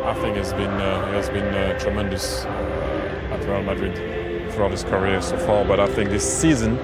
I think he has been tremendous at Real Madrid throughout his career so far. But I think this season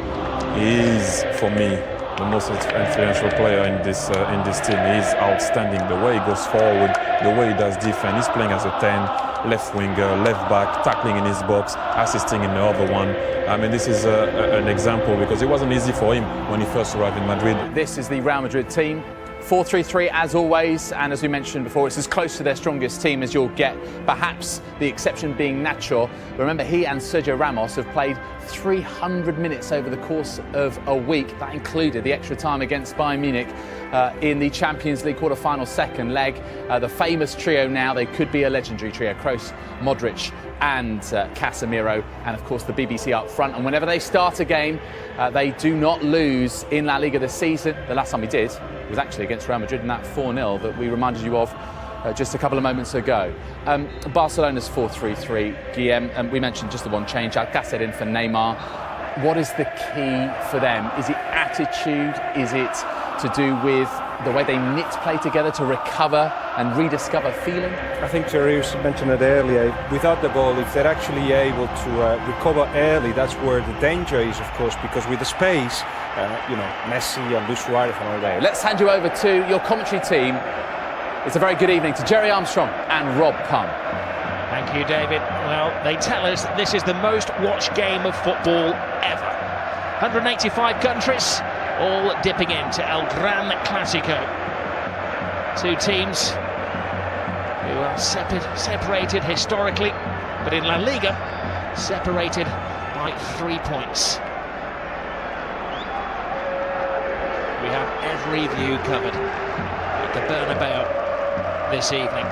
he is, for me, the most influential player in this team. He's outstanding. The way he goes forward, the way he does defense. He's playing as a 10, left winger, left back, tackling in his box, assisting in the other one. I mean, this is an example because it wasn't easy for him when he first arrived in Madrid. This is the Real Madrid team. 4-3-3 as always, and as we mentioned before, it's as close to their strongest team as you'll get, perhaps the exception being Nacho. Remember, he and Sergio Ramos have played 300 minutes over the course of a week. That included the extra time against Bayern Munich in the Champions League quarter-final second leg. The famous trio now, they could be a legendary trio, Kroos, Modric and Casemiro, and of course the BBC up front. And whenever they start a game, they do not lose in La Liga this season. The last time we did was actually against Real Madrid in that 4-0 that we reminded you of just a couple of moments ago. Barcelona's 4-3-3, Guillem, and we mentioned just the one change, Alcácer in for Neymar. What is the key for them? Is it attitude? Is it to do with the way they knit play together to recover and rediscover feeling? I think Thierry mentioned it earlier. Without the ball, if they're actually able to recover early, that's where the danger is, of course, because with the space, Messi and Luis Suarez and all that. Let's hand you over to your commentary team. It's a very good evening to Jerry Armstrong and Rob Pun. Thank you, David. Well, they tell us that this is the most watched game of football ever. 185 countries, all dipping into El Gran Clasico. Two teams who are separated historically, but in La Liga, separated by 3 points. We have every view covered at the Bernabeu this evening.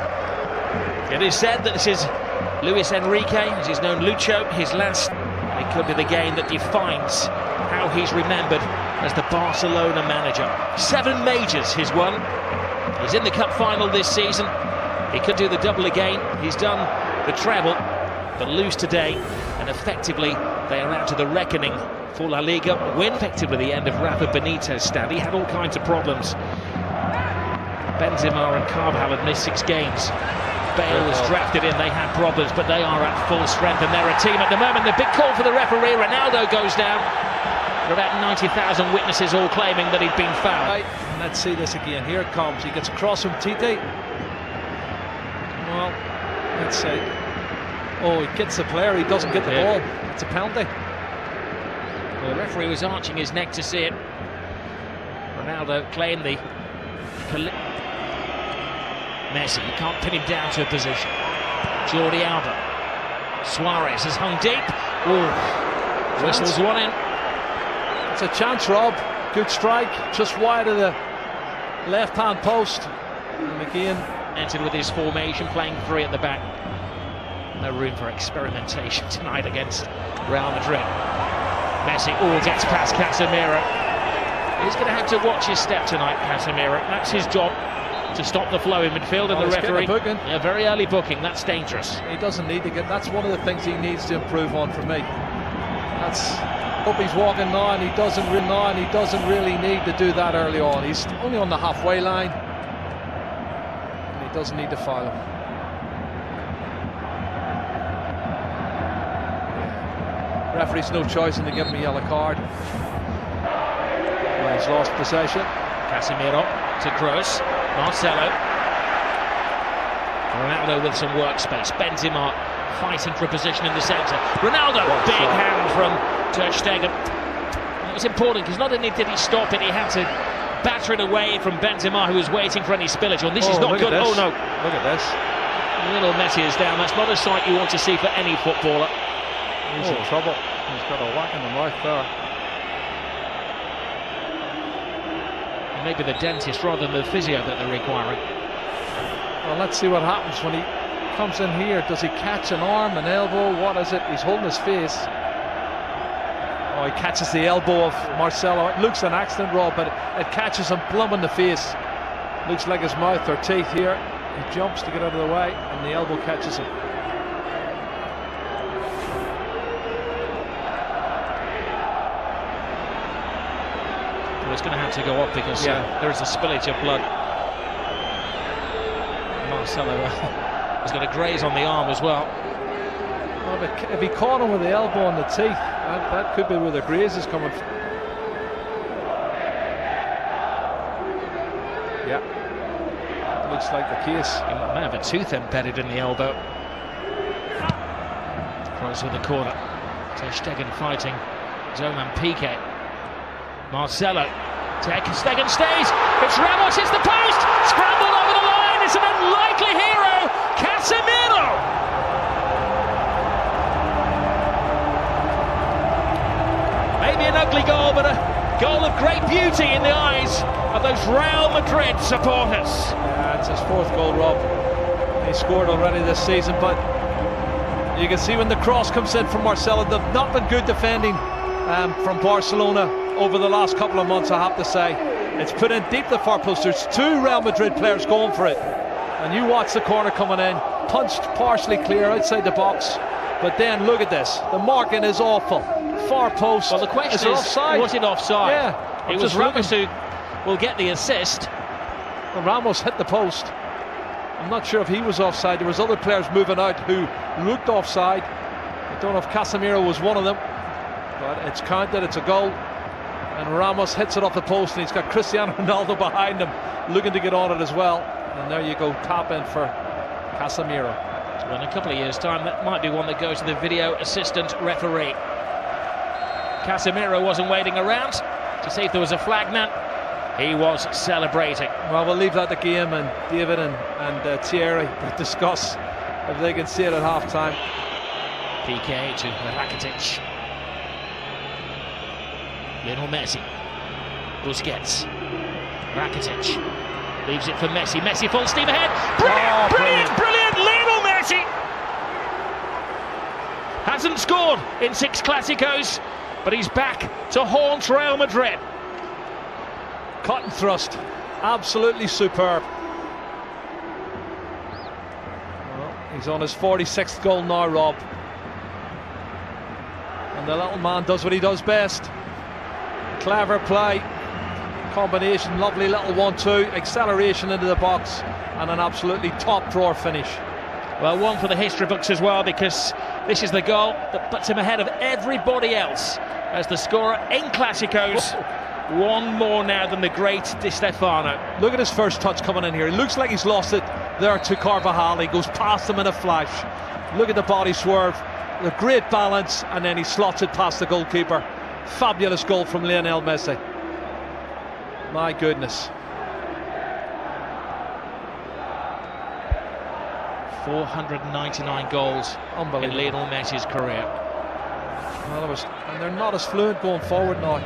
It is said that this is Luis Enrique, as he's known Lucho, his last. It could be the game that defines how he's remembered as the Barcelona manager. 7 majors he's won. He's in the cup final this season. He could do the double again. He's done the treble, but lose today, and effectively they are out to the reckoning for La Liga. Win effectively the end of Rafa Benitez's stand. He had all kinds of problems. Benzema and Carvajal had missed 6 games. Bale was drafted in, they had problems, but they are at full strength and they're a team at the moment. The big call for the referee, Ronaldo goes down. There are about 90,000 witnesses all claiming that he'd been fouled. Right, let's see this again. Here it comes. He gets across from Tite. Well, let's see. Oh, he gets the player, he doesn't get the ball. It's a penalty. Well, the referee was arching his neck to see it. Ronaldo claimed the... Messi, you can't pin him down to a position. Jordi Alba. Suarez has hung deep. Oh, whistles one in. It's a chance, Rob. Good strike, just wide of the left-hand post. And again, entered with his formation, playing 3 at the back. No room for experimentation tonight against Real Madrid. Messi, gets past Casemiro. He's going to have to watch his step tonight, Casemiro. That's his job, to stop the flow in midfield, and the referee, a very early booking, that's dangerous. He doesn't need to get, that's one of the things he needs to improve on for me. That's, hope he's walking now, and he doesn't really need to do that early on. He's only on the halfway line, and he doesn't need to foul. Referee's no choice in to give him a yellow card. Well, he's lost possession. Casemiro to Kroos. Marcelo. Ronaldo with some workspace. Benzema fighting for a position in the centre. Ronaldo, big hand from Ter Stegen. It was important because not only did he stop it, he had to batter it away from Benzema, who was waiting for any spillage. Oh, this is not good. Oh no! Look at this. Little Messi is down. That's not a sight you want to see for any footballer. He's in trouble. He's got a whack in the mouth there. Maybe the dentist rather than the physio that they're requiring. Well, let's see what happens when he comes in here. Does he catch an arm, an elbow? What is it? He's holding his face. Oh, he catches the elbow of Marcelo. It looks an accident, Rob, but it catches him plumb in the face. Looks like his mouth or teeth here. He jumps to get out of the way, and the elbow catches him. It's going to have to go up because there is a spillage of blood. Marcelo He's got a graze on the arm as well. Well, if he caught him with the elbow on the teeth, that could be where the graze is coming from. Yeah, looks like the case. He may have a tooth embedded in the elbow. Cross with the corner. Ter Stegen fighting his own man Piqué. Marcelo. Ter Stegen stays. It's Ramos, hits the post. Scrambled over the line. It's an unlikely hero. Casemiro. Maybe an ugly goal, but a goal of great beauty in the eyes of those Real Madrid supporters. Yeah, it's his 4th goal, Rob. He scored already this season, but you can see when the cross comes in from Marcelo, they've not been good defending from Barcelona over the last couple of months, I have to say. It's put in deep the far post. There's 2 Real Madrid players going for it. And you watch the corner coming in, punched partially clear outside the box. But then look at this. The marking is awful. Far post. Well, the question is, offside? was it offside? Yeah. It was Ramos who will get the assist. Well, Ramos hit the post. I'm not sure if he was offside. There was other players moving out who looked offside. I don't know if Casemiro was one of them. But it's counted, it's a goal. And Ramos hits it off the post, and he's got Cristiano Ronaldo behind him looking to get on it as well. And there you go, tap in for Casemiro. Well, in a couple of years' time, that might be one that goes to the video assistant referee. Casemiro wasn't waiting around to see if there was a flag man. He was celebrating. Well, we'll leave that to game, and David and Thierry will discuss if they can see it at half-time. Piqué to Rakitic. Lionel Messi. Busquets. Rakitic. Leaves it for Messi. Messi full steam ahead. Brilliant! Lionel Messi! Hasn't scored in 6 Clásicos, but he's back to haunt Real Madrid. Cut and thrust. Absolutely superb. Well, he's on his 46th goal now, Rob. And the little man does what he does best. Clever play. Combination, lovely little 1-2, acceleration into the box, and an absolutely top drawer finish. Well, one for the history books as well, because this is the goal that puts him ahead of everybody else as the scorer in Clásicos. One more now than the great Di Stefano. Look at his first touch coming in here. He looks like he's lost it there to Carvajal. He goes past him in a flash. Look at the body swerve, the great balance, and then he slots it past the goalkeeper. Fabulous goal from Lionel Messi. My goodness. 499 goals in Lionel Messi's career. Well, and they're not as fluent going forward now.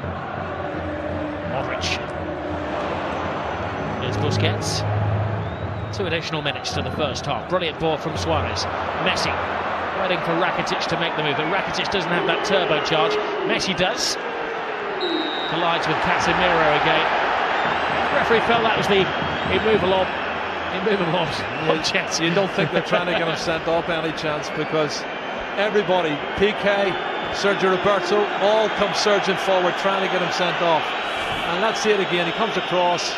Modric. Here's Busquets. 2 additional minutes to the first half. Brilliant ball from Suarez. Messi waiting for Rakitic to make the move, but Rakitic doesn't have that turbocharge. Messi does. Collides with Casemiro again. The referee felt that was the immovable chance. You don't think they're trying to get him sent off any chance, because everybody, Piqué, Sergio Roberto, all come surging forward trying to get him sent off. And let's see it again. He comes across.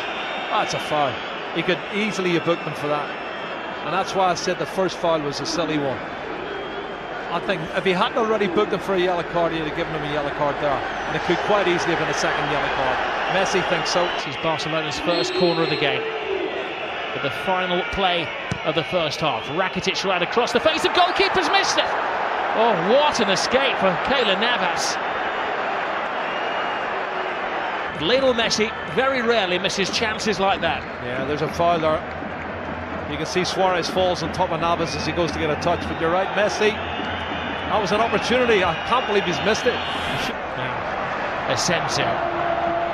That's a foul. He could easily have booked him for that. And that's why I said the first foul was a silly one. I think if he hadn't already booked him for a yellow card, he'd have given him a yellow card there. And it could quite easily have been a second yellow card. Messi thinks so. This is Barcelona's first corner of the game. But the final play of the first half. Rakitic right across the face of goalkeepers, missed it. Oh, what an escape for Keylor Navas. Lionel Messi very rarely misses chances like that. Yeah, there's a foul there. You can see Suarez falls on top of Navas as he goes to get a touch, but you're right, Messi. That was an opportunity. I can't believe he's missed it. Asensio,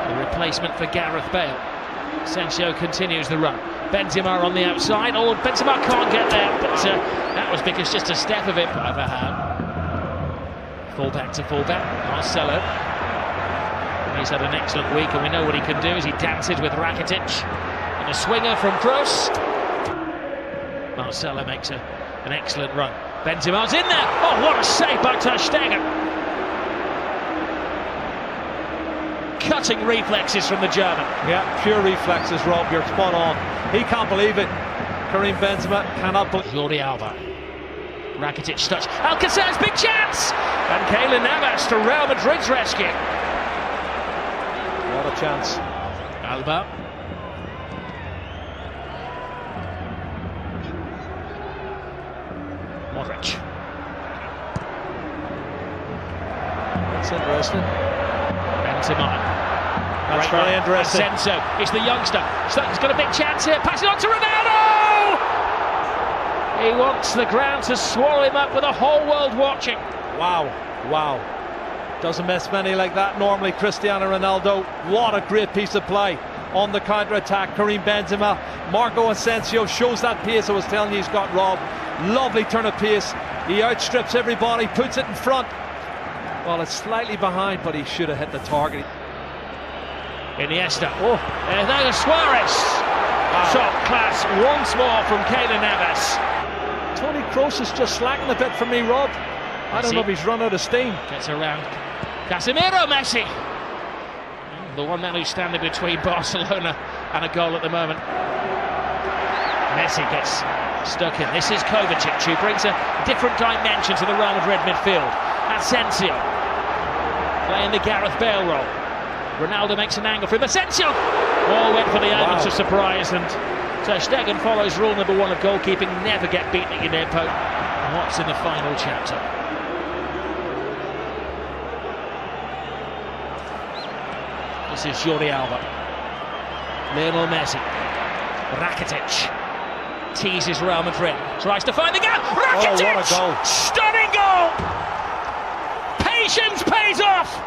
the replacement for Gareth Bale. Asensio continues the run. Benzema on the outside. Oh, Benzema can't get there, but that was because just a step of it. Fullback to fullback. Marcelo. He's had an excellent week, and we know what he can do as he dances with Rakitic. And a swinger from Kroos. Marcelo makes an excellent run. Benzema's in there. Oh, what a save by Ter Stegen. Cutting reflexes from the German. Yeah, pure reflexes, Rob. You're spot on. He can't believe it. Karim Benzema cannot believe. Jordi Alba. Rakitic touch. Alcacer's big chance! And Keylor Navas to Real Madrid's rescue. What a chance. Alba. Modric. That's interesting. Benzema. That's very interesting. Asensio. It's the youngster. He's got a big chance here. Passing on to Ronaldo! He wants the ground to swallow him up with the whole world watching. Wow, wow. Doesn't miss many like that normally. Cristiano Ronaldo, what a great piece of play on the counter-attack. Karim Benzema, Marco Asensio shows that pace I was telling you he's got robbed. Lovely turn of pace. He outstrips everybody, puts it in front. Well, it's slightly behind, but he should have hit the target. Iniesta. Oh, and now Suarez. Wow. Top class once more from Keylor Navas. Toni Kroos is just slacking a bit for me, Rob. I don't know if he's run out of steam. Gets around Casemiro. Messi, the one man who's standing between Barcelona and a goal at the moment. Messi gets stuck in. This is Kovacic, who brings a different dimension to the Real Madrid midfield. Asensio playing the Gareth Bale role. Ronaldo makes an angle for him. Asensio! All went for the element of surprise, and Ter Stegen follows rule number 1 of goalkeeping: never get beaten at your near post. What's in the final chapter? This is Jordi Alba. Lionel Messi. Rakitic teases Real Madrid. Tries to find the gap. Rakitic! Oh, what a goal. Stunning goal! Patience pays off!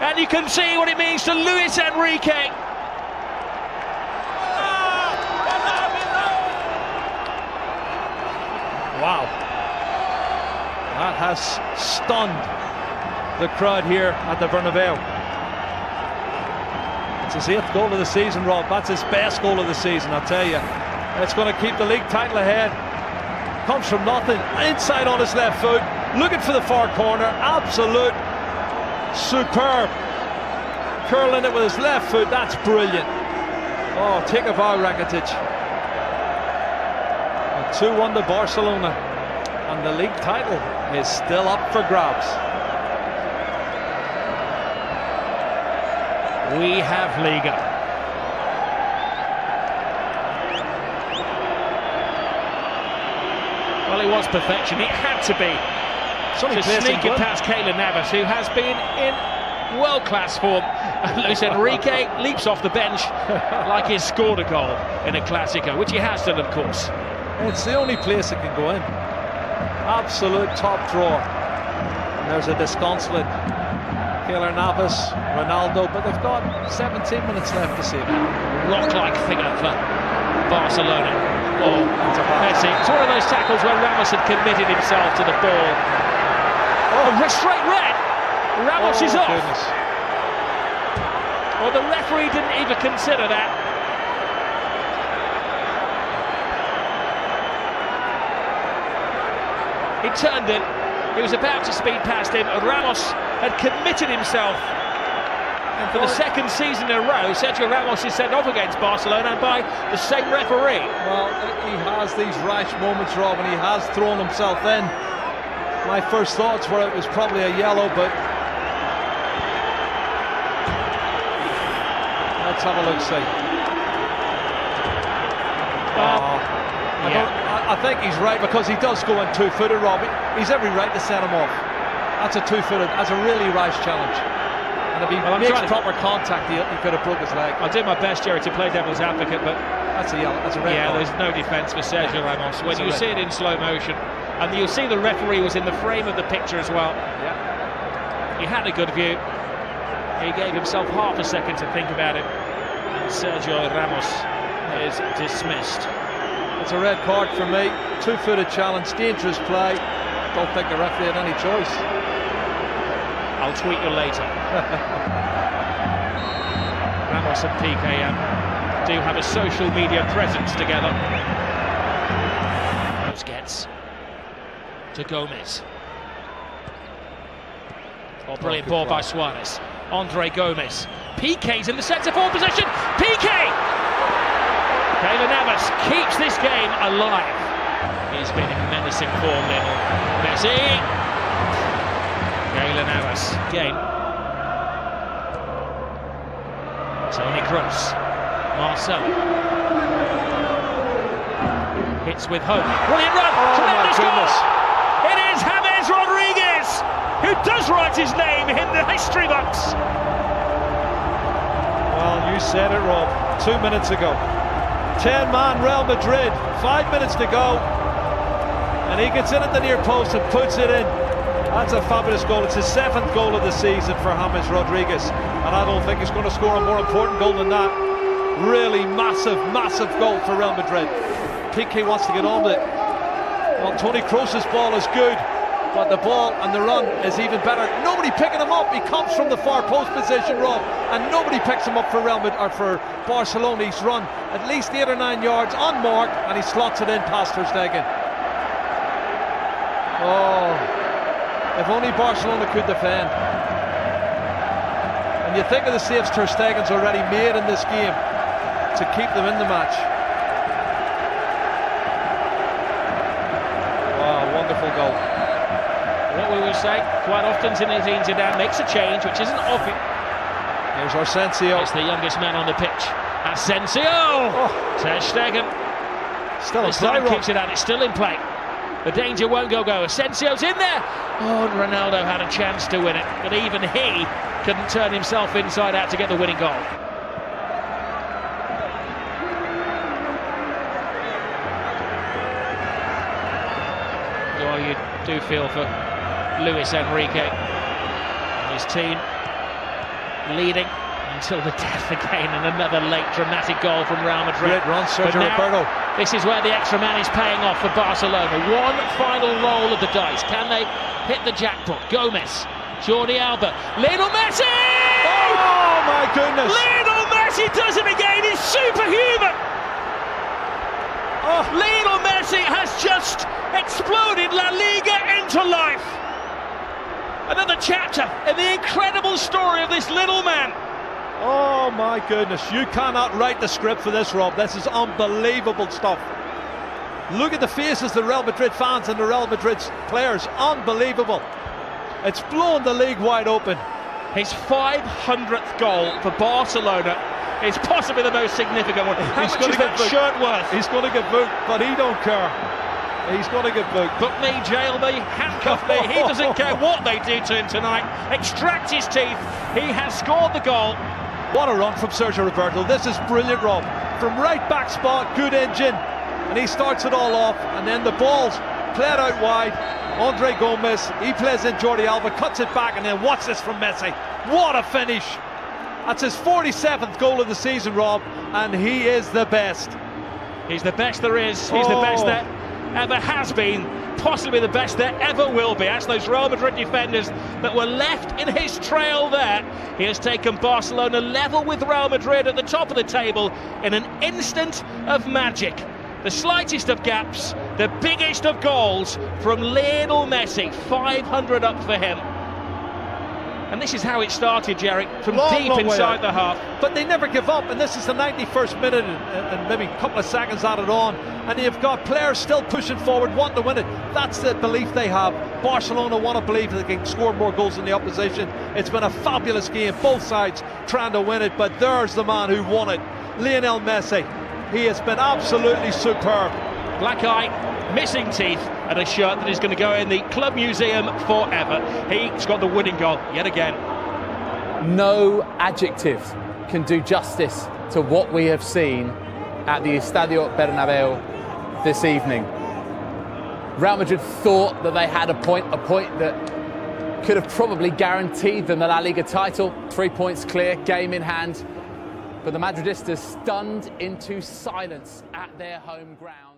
And you can see what it means to Luis Enrique. Wow. That has stunned the crowd here at the Bernabeu. It's his 8th goal of the season, Rob. That's his best goal of the season, I'll tell you. It's going to keep the league title ahead. Comes from nothing, inside on his left foot, looking for the far corner. Absolute superb. Curling it with his left foot, that's brilliant. Oh, take a bow, Rakitic. 2-1 to Barcelona, and the league title is still up for grabs. We have Liga. Well, it was perfection. It had to be. To sneak it past Keylor Navas, who has been in world-class form. Luis Enrique leaps off the bench like he's scored a goal in a Clasico, which he has done, of course. It's the only place it can go in. Absolute top drawer. And there's a disconsolate Keylor Navas, Ronaldo, but they've got 17 minutes left to save it. Rock-like figure for Barcelona. Oh, Messi. It's one of those tackles where Ramos had committed himself to the ball. Oh, straight red. Ramos is off. Goodness. Well, the referee didn't even consider that. He turned it. He was about to speed past him. Ramos had committed himself. And for the second season in a row, Sergio Ramos is sent off against Barcelona by the same referee. Well, he has these rash moments, Rob, and he has thrown himself in. My first thoughts were it was probably a yellow, but let's have a look, see. I think he's right, because he does go in two-footed, Rob. He's every right to send him off. That's a two-footed, that's a really rash challenge. And if he makes proper contact, he could have broke his leg. I'll do my best, Jerry, to play devil's advocate, but that's a yellow, that's a red card. There's no defence for Sergio Ramos. When you see it in slow motion, and you'll see the referee was in the frame of the picture as well. Yeah. He had a good view. He gave himself half a second to think about it. And Sergio Ramos is dismissed. It's a red card for me. Two-footed challenge, dangerous play. Don't think the referee had any choice. I'll tweet you later. Ramos and Piqué do have a social media presence together. Busquets to Gomez. Oh, brilliant ball by Suarez. Andre Gomez. Piqué's in the centre forward position. Piqué! Keylor Navas keeps this game alive. He's been in menacing form, Lionel Messi. Keylor Navas again. Toni Kroos. Marcelo. Hits with hope. Brilliant run. Tremendous goal. It is James Rodriguez who does write his name in the history books. Well, you said it, Rob, 2 minutes ago. 10-man Real Madrid, 5 minutes to go. And he gets in at the near post and puts it in. That's a fabulous goal. It's his 7th goal of the season for James Rodriguez. And I don't think he's going to score a more important goal than that. Really massive, massive goal for Real Madrid. Piqué wants to get on with it. Well, Toni Kroos' ball is good, but the ball and the run is even better. Nobody picking him up. He comes from the far post position, Rob, and nobody picks him up for Real Madrid, or for Barcelona. He's run at least 8 or 9 yards unmarked, and he slots it in past Ter Stegen. Oh, if only Barcelona could defend. And you think of the saves Ter Stegen's already made in this game to keep them in the match. Wow, wonderful goal. What we will say quite often, Zinedine Zidane makes a change which isn't obvious. Here's Asensio. It's the youngest man on the pitch. Asensio! Oh. Ter Stegen. Still in play. play, Kicks it out. It's still in play. The danger won't go. Asensio's in there. Oh, and Ronaldo had a chance to win it, but even he couldn't turn himself inside out to get the winning goal. Well, you do feel for Luis Enrique and his team, leading until the death again, and another late dramatic goal from Real Madrid. Great run, Sergio Roberto. This is where the extra man is paying off for Barcelona. One final roll of the dice. Can they hit the jackpot? Gomez, Jordi Alba, Lionel Messi! Oh my goodness! Lionel Messi does it again. He's superhuman. Oh, Lionel Messi has just exploded La Liga into life. Another chapter in the incredible story of this little man. Oh my goodness, you cannot write the script for this, Rob. This is unbelievable stuff. Look at the faces of the Real Madrid fans and the Real Madrid players. Unbelievable. It's blown the league wide open. His 500th goal for Barcelona is possibly the most significant one. How much is that shirt worth? He's going to get booked, but he don't care. He's going to get booked. Book me, jail me, handcuff me. He doesn't care what they do to him tonight. Extract his teeth. He has scored the goal. What a run from Sergio Roberto. This is brilliant, Rob. From right back spot, good engine. And he starts it all off. And then the ball's played out wide. Andre Gomez, he plays in Jordi Alba, cuts it back, and then watch this from Messi. What a finish. That's his 47th goal of the season, Rob. And he is the best. He's the best there is. He's the best there ever has been. Possibly the best there ever will be. As those Real Madrid defenders that were left in his trail there, he has taken Barcelona level with Real Madrid at the top of the table in an instant of magic. The slightest of gaps, the biggest of goals from Lionel Messi. 500 up for him. And this is how it started, Jerry, from deep inside the half. But they never give up, and this is the 91st minute and maybe a couple of seconds added on, and you've got players still pushing forward, wanting to win it. That's the belief they have. Barcelona want to believe that they can score more goals than the opposition. It's been a fabulous game, both sides trying to win it, but there's the man who won it, Lionel Messi. He has been absolutely superb. Black eye, missing teeth, and a shirt that is going to go in the club museum forever. He's got the winning goal yet again. No adjective can do justice to what we have seen at the Estadio Bernabeu this evening. Real Madrid thought that they had a point that could have probably guaranteed them the La Liga title. 3 points clear, game in hand. But the Madridistas stunned into silence at their home ground.